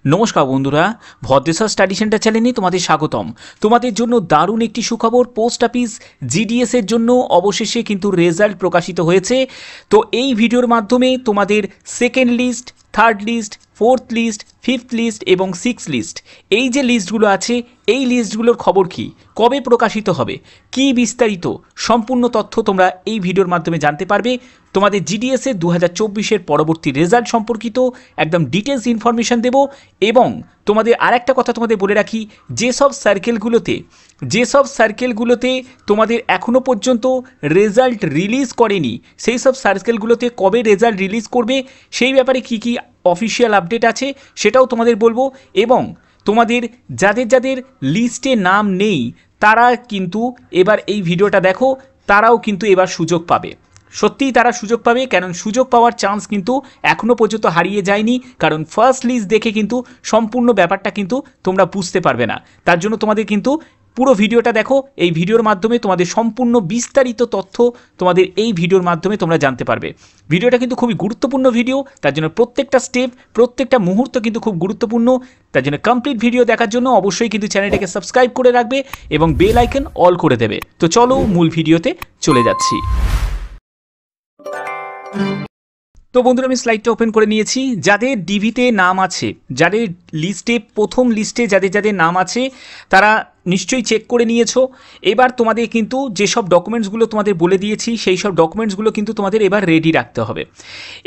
নমস্কার বন্ধুরা, Bhadreswar study centre চ্যানেলে তোমাদের স্বাগতম। তোমাদের জন্য দারুণ একটি সুখবর, পোস্ট অফিস জিডিএস এর জন্য অবশেষে কিন্তু রেজাল্ট প্রকাশিত হয়েছে। তো এই ভিডিওর মাধ্যমে তোমাদের second list, third list, fourth list, fifth list এবং সিক্স লিস্ট, এই যে লিস্টগুলো আছে এই লিস্টগুলোর খবর কি, কবে প্রকাশিত হবে, কি বিস্তারিত সম্পূর্ণ তথ্য তোমরা এই ভিডিওর মাধ্যমে জানতে পারবে। তোমাদের জিডিএস এর 2024-এর পরবর্তী রেজাল্ট সম্পর্কিত একদম ডিটেলস ইনফরমেশান দেব। এবং তোমাদের আরেকটা কথা তোমাদের বলে রাখি, যেসব সার্কেলগুলোতে তোমাদের এখনও পর্যন্ত রেজাল্ট রিলিজ করেনি, সেই সব সার্কেলগুলোতে কবে রেজাল্ট রিলিজ করবে সেই ব্যাপারে কি কি অফিসিয়াল আপডেট আছে সেটাও তোমাদের বলবো। এবং তোমাদের যাদের যাদের লিস্টে নাম নেই তারা কিন্তু এবার এই ভিডিওটা দেখো, তারাও কিন্তু এবার সুযোগ পাবে। সত্যিই তারা সুযোগ পাবে, কারণ সুযোগ পাওয়ার চান্স কিন্তু এখনও পর্যন্ত হারিয়ে যায়নি। কারণ ফার্স্ট লিস্ট দেখে কিন্তু সম্পূর্ণ ব্যাপারটা কিন্তু তোমরা বুঝতে পারবে না। তার জন্য তোমাদের কিন্তু পুরো ভিডিওটা দেখো, এই ভিডিওর মাধ্যমে তোমাদের সম্পূর্ণ বিস্তারিত তথ্য তোমাদের এই ভিডিওর মাধ্যমে তোমরা জানতে পারবে। ভিডিওটা কিন্তু খুবই গুরুত্বপূর্ণ ভিডিও, তার জন্য প্রত্যেকটা স্টেপ, প্রত্যেকটা মুহূর্ত কিন্তু খুব গুরুত্বপূর্ণ। তার জন্য কমপ্লিট ভিডিও দেখার জন্য অবশ্যই কিন্তু চ্যানেলটাকে সাবস্ক্রাইব করে রাখবে এবং বেল আইকন অল করে দেবে। তো চলো মূল ভিডিওতে চলে যাচ্ছি। তো বন্ধুরা, আমি স্লাইডটা ওপেন করে নিয়েছি। যাদের ডিভিতে নাম আছে, যাদের লিস্টে প্রথম লিস্টে যাদের যাদের নাম আছে তারা নিশ্চয়ই চেক করে নিয়েছো। এবার তোমাদের কিন্তু যেসব ডকুমেন্টসগুলো তোমাদের বলে দিয়েছি সেই সব ডকুমেন্টসগুলো কিন্তু তোমাদের এবার রেডি রাখতে হবে।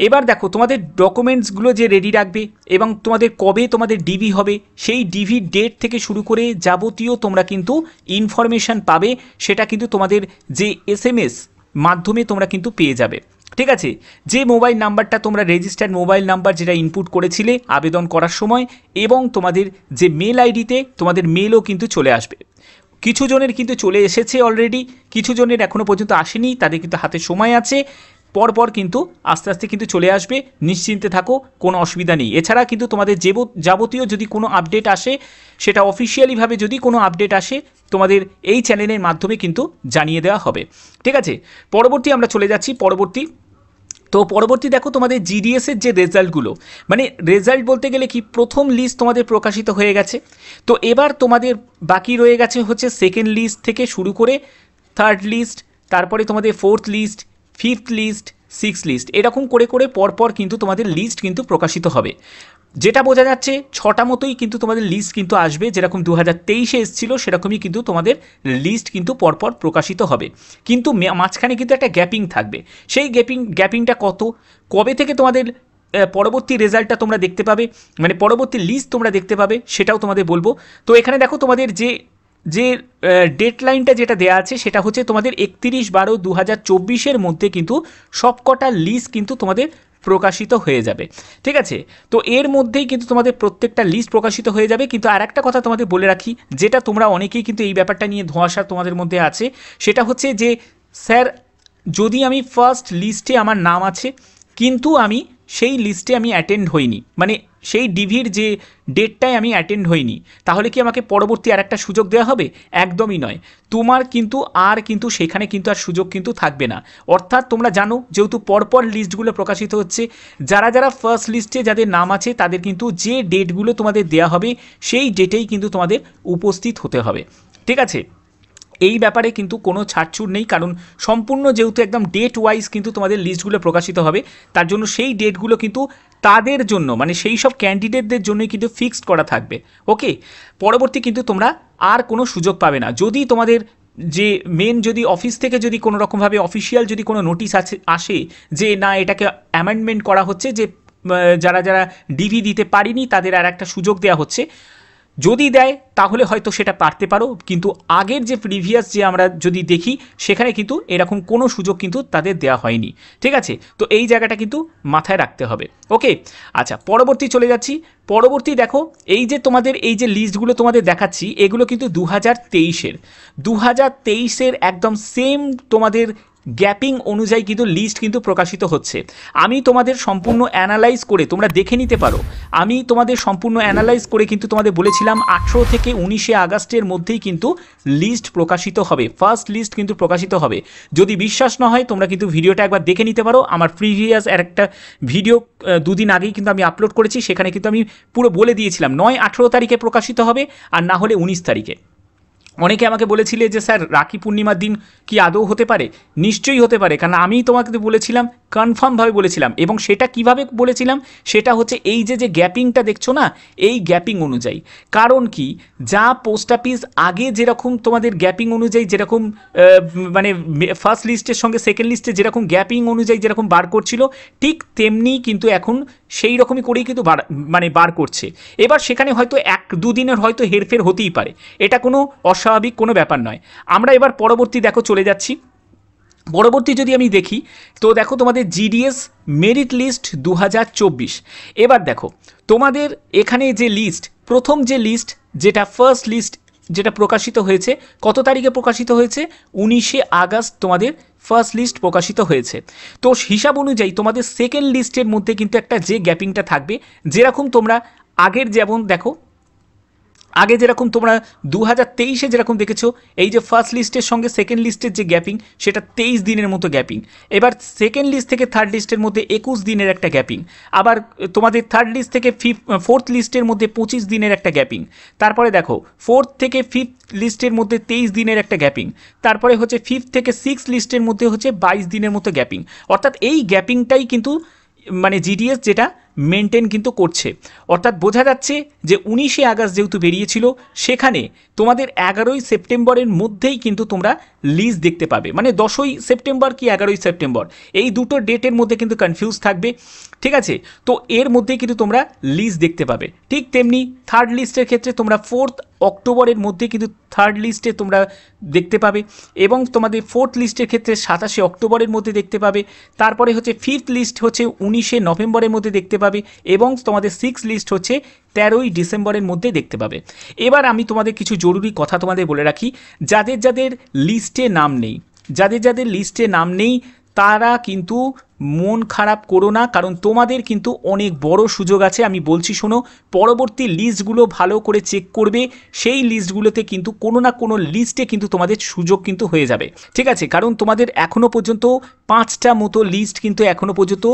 এবার দেখো তোমাদের ডকুমেন্টসগুলো যে রেডি রাখবে এবং তোমাদের কবে তোমাদের ডিভি হবে সেই ডিভি ডেট থেকে শুরু করে যাবতীয় তোমরা কিন্তু ইনফরমেশান পাবে, সেটা কিন্তু তোমাদের যে SMS মাধ্যমে তোমরা কিন্তু পেয়ে যাবে। ঠিক আছে, যে মোবাইল নাম্বারটা তোমরা রেজিস্টার্ড মোবাইল নাম্বার যেটা ইনপুট করেছিলে আবেদন করার সময়, এবং তোমাদের যে মেল আইডিতে তোমাদের মেলও কিন্তু চলে আসবে। কিছু জনের কিন্তু চলে এসেছে অলরেডি, কিছু জনের এখনও পর্যন্ত আসেনি, তাদের কিন্তু হাতে সময় আছে। পরপর কিন্তু আস্তে আস্তে কিন্তু চলে আসবে, নিশ্চিন্তে থাকো, কোনো অসুবিধা নেই। এছাড়া কিন্তু তোমাদের যাবতীয় যদি কোনো আপডেট আসে, সেটা অফিসিয়ালিভাবে যদি কোনো আপডেট আসে তোমাদের এই চ্যানেলের মাধ্যমে কিন্তু জানিয়ে দেওয়া হবে। ঠিক আছে, পরবর্তী আমরা চলে যাচ্ছি। পরবর্তী দেখো তোমাদের জিডিএসের যে রেজাল্টগুলো, মানে রেজাল্ট বলতে গেলে কি, প্রথম লিস্ট তোমাদের প্রকাশিত হয়ে গেছে। তো এবার তোমাদের বাকি রয়ে গেছে হচ্ছে সেকেন্ড লিস্ট থেকে শুরু করে থার্ড লিস্ট, তারপরে তোমাদের fourth list, fifth list, six list, এরকম করে করে পরপর কিন্তু তোমাদের লিস্ট কিন্তু প্রকাশিত হবে। যেটা বোঝা যাচ্ছে 6টা মতোই কিন্তু তোমাদের লিস্ট কিন্তু আসবে, যেরকম 2023-এ এসেছিল সেরকমই কিন্তু তোমাদের লিস্ট কিন্তু পরপর প্রকাশিত হবে। কিন্তু মাঝখানে কিন্তু একটা গ্যাপিং থাকবে। সেই গ্যাপিংটা কবে থেকে তোমাদের পরবর্তী রেজাল্টটা তোমরা দেখতে পাবে, মানে পরবর্তী লিস্ট তোমরা দেখতে পাবে, সেটাও তোমাদের বলবো। তো এখানে দেখো তোমাদের যে ডেডলাইনটা যেটা দেওয়া আছে সেটা হচ্ছে তোমাদের 31/12/2024-এর মধ্যে কিন্তু সবকটা লিস্ট কিন্তু তোমাদের প্রকাশিত হয়ে যাবে। ঠিক আছে, তো এর মধ্যেই কিন্তু তোমাদের প্রত্যেকটা লিস্ট প্রকাশিত হয়ে যাবে। কিন্তু আর একটা কথা তোমাদের বলে রাখি, যেটা তোমরা অনেকেই কিন্তু এই ব্যাপারটা নিয়ে ধোঁয়াশা তোমাদের মধ্যে আছে, সেটা হচ্ছে যে স্যার, যদি আমি ফার্স্ট লিস্টে আমার নাম আছে কিন্তু আমি সেই লিস্টে আমি অ্যাটেন্ড হইনি, মানে সেই ডিভির যে ডেটটায় আমি অ্যাটেন্ড হইনি, তাহলে কি আমাকে পরবর্তী আর একটা সুযোগ দেওয়া হবে? একদমই নয়। তোমার কিন্তু সেখানে কিন্তু আর সুযোগ কিন্তু থাকবে না। অর্থাৎ তোমরা জানো, যেহেতু পরপর লিস্টগুলো প্রকাশিত হচ্ছে, যারা ফার্স্ট লিস্টে যাদের নাম আছে তাদের কিন্তু যে ডেটগুলো তোমাদের দেওয়া হবে সেই ডেটেই কিন্তু তোমাদের উপস্থিত হতে হবে। ঠিক আছে, এই ব্যাপারে কিন্তু কোনো ছাড়ছুড় নেই, কারণ সম্পূর্ণ যেহেতু একদম ডেট ওয়াইজ কিন্তু তোমাদের লিস্টগুলো প্রকাশিত হবে, তার জন্য সেই ডেটগুলো কিন্তু তাদের জন্য, মানে সেই সব ক্যান্ডিডেটদের জন্যই কিন্তু ফিক্সড করা থাকবে। ওকে, পরবর্তী কিন্তু তোমরা আর কোনো সুযোগ পাবে না। যদি তোমাদের যে যদি অফিস থেকে যদি কোনো রকমভাবে অফিসিয়াল যদি কোনো নোটিশ আসে যে না, এটাকে অ্যামেন্ডমেন্ট করা হচ্ছে, যে যারা ডিভি দিতে পারিনি তাদের আর একটা সুযোগ দেওয়া হচ্ছে, যদি দেয় তাহলে হয়তো সেটা পারতে পারো। কিন্তু আগের যে প্রিভিয়াস যে আমরা যদি দেখি, সেখানে কিন্তু এরকম কোনো সুযোগ কিন্তু তাদের দেওয়া হয়নি। ঠিক আছে, তো এই জায়গাটা কিন্তু মাথায় রাখতে হবে। ওকে, আচ্ছা, পরবর্তী চলে যাচ্ছি। পরবর্তী দেখো, এই যে তোমাদের এই যে লিস্টগুলো তোমাদের দেখাচ্ছি, এগুলো কিন্তু 2023-এর একদম সেম তোমাদের গ্যাপিং অনুযায়ী কিন্তু লিস্ট কিন্তু প্রকাশিত হচ্ছে। আমি তোমাদের সম্পূর্ণ অ্যানালাইজ করে তোমরা দেখে নিতে পারো, আমি তোমাদের সম্পূর্ণ অ্যানালাইজ করে কিন্তু তোমাদের বলেছিলাম 18 থেকে 19 আগস্টের মধ্যেই কিন্তু লিস্ট প্রকাশিত হবে, ফার্স্ট লিস্ট কিন্তু প্রকাশিত হবে। যদি বিশ্বাস না হয় তোমরা কিন্তু ভিডিওটা একবার দেখে নিতে পারো, আমার প্রিভিয়াস আর একটা ভিডিও দুদিন আগেই কিন্তু আমি আপলোড করেছি, সেখানে কিন্তু আমি পুরো বলে দিয়েছিলাম 9-18 তারিখে প্রকাশিত হবে আর না হলে 19 তারিখে। অনেকে আমাকে বলেছিলে যে স্যার রাখি পূর্ণিমার দিন কি আদৌ হতে পারে? নিশ্চয়ই হতে পারে, কারণ আমি তোমাকে বলেছিলাম, কনফার্মভাবে বলেছিলাম। এবং সেটা কিভাবে বলেছিলাম, সেটা হচ্ছে এই যে গ্যাপিংটা দেখছো না, এই গ্যাপিং অনুযায়ী। কারণ কি, যা পোস্ট অফিস আগে যেরকম তোমাদের গ্যাপিং অনুযায়ী যেরকম মানে ফার্স্ট লিস্টের সঙ্গে সেকেন্ড লিস্টে যেরকম গ্যাপিং অনুযায়ী যেরকম বার করছিল, ঠিক তেমনি কিন্তু এখন সেই রকমই করেই কিন্তু বার করছে। এবার সেখানে হয়তো 1-2 দিনের হয়তো হেরফের হতেই পারে, এটা কোনো অস্বাভাবিক কোনো ব্যাপার নয়। আমরা এবার পরবর্তী দেখো চলে যাচ্ছি। পরবর্তী যদি আমি দেখি তো দেখো তোমাদের জিডিএস মেরিট লিস্ট 2024। এবার দেখো তোমাদের এখানে যে লিস্ট, প্রথম যে লিস্ট যেটা ফার্স্ট লিস্ট যেটা প্রকাশিত হয়েছে, কত তারিখে প্রকাশিত হয়েছে? 19 আগস্ট তোমাদের ফার্স্ট লিস্ট প্রকাশিত হয়েছে। তো হিসাব অনুযায়ী তোমাদের সেকেন্ড লিস্টের মধ্যে কিন্তু একটা যে গ্যাপিংটা থাকবে, যেরকম তোমরা আগের যেমন দেখো, আগে যেরকম তোমরা 2023-এ যেরকম দেখেছো, এই যে ফার্স্ট লিস্টের সঙ্গে সেকেন্ড লিস্টের যে গ্যাপিং, সেটা 23 দিনের মতো গ্যাপিং। এবার সেকেন্ড লিস্ট থেকে থার্ড লিস্টের মধ্যে 21 দিনের একটা গ্যাপিং। আবার তোমাদের থার্ড লিস্ট থেকে ফোর্থ লিস্টের মধ্যে 25 দিনের একটা গ্যাপিং। তারপরে দেখো ফোর্থ থেকে ফিফথ লিস্টের মধ্যে 23 দিনের একটা গ্যাপিং। তারপরে হচ্ছে ফিফথ থেকে সিক্স লিস্টের মধ্যে হচ্ছে 22 দিনের মতো গ্যাপিং। অর্থাৎ এই গ্যাপিংটাই কিন্তু মানে জিডিএস যেটা মেনটেন কিন্তু করছে। অর্থাৎ বোঝা যাচ্ছে যে 19 আগস্ট যেহেতু বেরিয়েছিল, সেখানে তোমাদের 11ই সেপ্টেম্বরের মধ্যেই কিন্তু তোমরা লিস্ট দেখতে পাবে। মানে 10ই সেপ্টেম্বর কি 11ই সেপ্টেম্বর, এই দুটো ডেটের মধ্যে কিন্তু কনফিউজ থাকবে, ঠিক আছে? তো এর মধ্যেই কিন্তু তোমরা লিস্ট দেখতে পাবে। ঠিক তেমনি থার্ড লিস্টের ক্ষেত্রে তোমরা 4 অক্টোবরের মধ্যে কিন্তু থার্ড লিস্টে তোমরা দেখতে পাবে, এবং তোমাদের ফোর্থ লিস্টের ক্ষেত্রে 27 অক্টোবরের মধ্যে দেখতে পাবে। তারপরে হচ্ছে ফিফথ লিস্ট হচ্ছে 19 নভেম্বরের মধ্যে দেখতে পাবে, এবং তোমাদের সিক্স লিস্ট হচ্ছে 13ই ডিসেম্বরের মধ্যে দেখতে পাবে। এবার আমি তোমাদের কিছু জরুরি কথা তোমাদের বলে রাখি, যাদের যাদের লিস্টে নাম নেই, যাদের যাদের লিস্টে নাম নেই তারা কিন্তু মন খারাপ করো না, কারণ তোমাদের কিন্তু অনেক বড় সুযোগ আছে। আমি বলছি শোনো, পরবর্তী লিস্টগুলো ভালো করে চেক করবে, সেই লিস্টগুলোতে কিন্তু কোনো না কোনো লিস্টে কিন্তু তোমাদের সুযোগ কিন্তু হয়ে যাবে, ঠিক আছে? কারণ তোমাদের এখনও পর্যন্ত 5টা মতো লিস্ট কিন্তু এখনও পর্যন্ত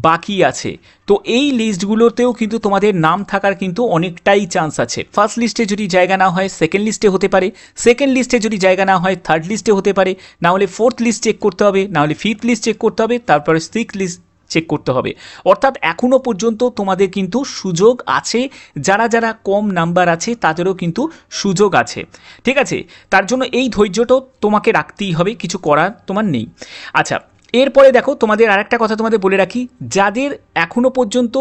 বাকি আছে। তো এই লিস্টগুলোতেও কিন্তু তোমাদের নাম থাকার কিন্তু অনেকটাই চান্স আছে। ফার্স্ট লিস্টে যদি জায়গা না হয় সেকেন্ড লিস্টে হতে পারে, সেকেন্ড লিস্টে যদি জায়গা না হয় থার্ড লিস্টে হতে পারে, না হলে ফোর্থ লিস্ট চেক করতে হবে, না হলে ফিফথ লিস্ট চেক করতে হবে, তারপরে সিক্স লিস্ট চেক করতে হবে। অর্থাৎ এখনও পর্যন্ত তোমাদের কিন্তু সুযোগ আছে, যারা যারা কম নাম্বার আছে তাদেরও কিন্তু সুযোগ আছে, ঠিক আছে? তার জন্য এই ধৈর্যটাও তোমাকে রাখতেই হবে, কিছু করার তোমার নেই। আচ্ছা, এরপরে দেখো তোমাদের আরেকটা কথা তোমাদের বলে রাখি, যাদের এখনও পর্যন্ত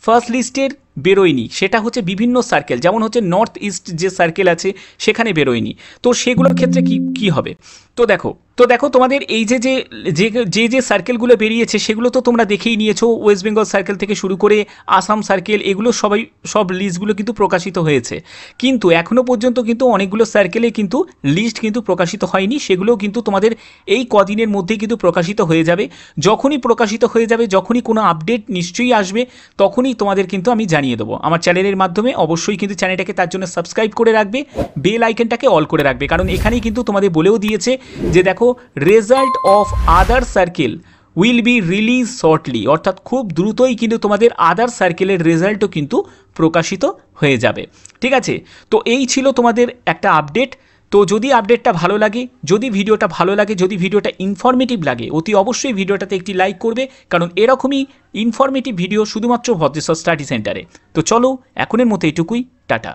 ফার্স্ট লিস্টের বেরোয়নি, সেটা হচ্ছে বিভিন্ন সার্কেল, যেমন হচ্ছে নর্থ ইস্ট যে সার্কেল আছে সেখানে বেরোয়নি, তো সেগুলোর ক্ষেত্রে কি হবে? তো দেখো তোমাদের এই যে সার্কেলগুলো বেরিয়েছে সেগুলো তো তোমরা দেখেই নিয়েছো। ওয়েস্ট বেঙ্গল সার্কেল থেকে শুরু করে আসাম সার্কেল, এগুলো সব লিস্টগুলো কিন্তু প্রকাশিত হয়েছে, কিন্তু এখনও পর্যন্ত কিন্তু অনেকগুলো সার্কেলে কিন্তু লিস্ট কিন্তু প্রকাশিত হয়নি। সেগুলোও কিন্তু তোমাদের এই কদিনের মধ্যেই কিন্তু প্রকাশিত হয়ে যাবে। যখনই প্রকাশিত হয়ে যাবে, যখনই কোনো আপডেট নিশ্চয়ই আসবে, তখনই তোমাদের কিন্তু আমি জানিয়ে দেবো আমার চ্যানেলের মাধ্যমে। অবশ্যই কিন্তু চ্যানেলটাকে তার জন্য সাবস্ক্রাইব করে রাখবে, বেল আইকনটাকে অল করে রাখবে, কারণ এখানেই কিন্তু তোমাদের বলেও দিয়েছে যে দেখো result of other circle will be release shortly, অর্থাৎ খুব দ্রুতই কিন্তু তোমাদের আদার সার্কেলের রেজাল্টও কিন্তু প্রকাশিত হয়ে যাবে, ঠিক আছে? তো এই ছিল তোমাদের একটা আপডেট। তো যদি আপডেটটা ভালো লাগে, যদি ভিডিওটা ভালো লাগে, যদি ভিডিওটা ইনফরমেটিভ লাগে, অতি অবশ্যই ভিডিওটাতে একটি লাইক করবে, কারণ এরকমই ইনফরমেটিভ ভিডিও শুধুমাত্র ভদ্রেশ্বর স্টাডি সেন্টারে। তো চলো এখনের মতো এটুকুই, টাটা।